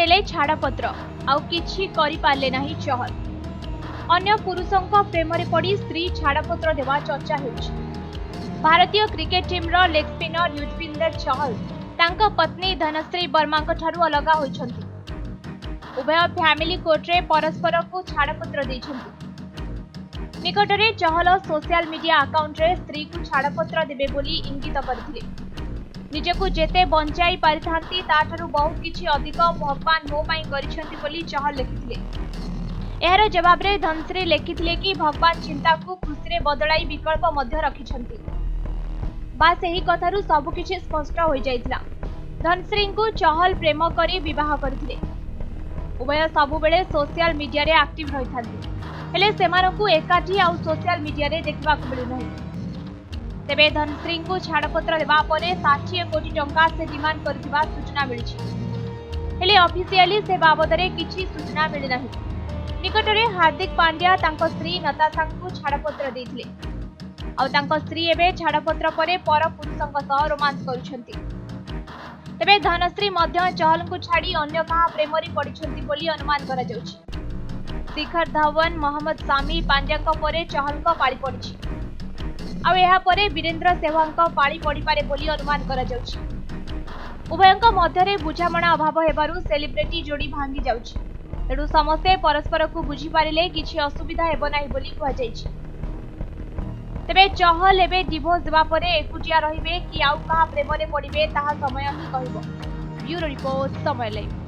ନେଲେ ଛାଡ଼ପତ୍ର ଆଉ କିଛି କରିପାରିଲେ ନାହିଁ ଚହଲ। अन्य पुरुषों प्रेम पड़ी स्त्री छाड़पत्र देवा चर्चा होउछि। भारतीय क्रिकेट टीम रो लेग स्पिनर युजवेंद्र चहल तांका पत्नी धनश्री वर्मा ठारू अलग होइछन्ति। उभय फैमिली कोर्ट रे परस्पर को छाड़पत्र दैछन्ति। निकटरे चहल सोशल मीडिया अकाउंट रे स्त्री को छाड़पत्र देबे बोली इंगित करथिले। निजकु जेते बंचाई पारिथांती ताठारू बहुत किछि अधिक भगवान मो पई करिछन्ति बोली चहल लिखिथिले। एहार जवाब रे धनश्री लिखिथिले कि भगवान चिंता को खुशी रे बदलाई विकल्प मध्य रखिछन्ति। बास एही कथारू सब किछि स्पष्ट होई जाइतिला। धनश्री को चहल प्रेम करी विवाह करथिले। उभय सबु बेले सोशल मीडिया रे एक्टिव रहिथांती, हेले सेमानकु एकाठी आ सोशल मीडिया रे देखबाकु मिलु नाही। तेबे धनश्री को छाड़पत्र देबा परे 60 कोटी टंका से डिमांड करथिबा सूचना मिलिछि, हेले ऑफिशियली से बाबद रे किछि सूचना मिलि नाही। निकटरे हार्दिक पांड्या तांको स्त्री नताशा को छाड़पत्र देथिले आ तांको स्त्री एबे छाड़पत्र परे पर पुरुषक सह रोमांस करुछन्ति। तेबे धनश्री मध्य चहल को छाड़ी अन्य कहा प्रेमरी पड़िछन्ति बोली अनुमान करा जाउछि। शिखर धवन, मोहम्मद सामी, पांड्या परे चहल को पाଳି पड़िछि आ एहा परे वीरेंद्र सेहवाग पाଳି पड़ी पारे बोली अनुमान करा जाउछि। उभयक मध्यरे बुझामणा अभाव हेबारु सेलिब्रिटी जोड़ी भांगी जाउछि। तेणु समस्ते परस्पर को बुझी पारिले किछि असुविधा हेबो नाही बोली कुहा जाइछि। तेबे चहल एबे डिवोर्स देबा परे एकुटिया रहिबे कि आउ कहा प्रेमरे पड़िबे ताहा समय ही कहिबो। ब्यूरो रिपोर्ट, समय लाइव।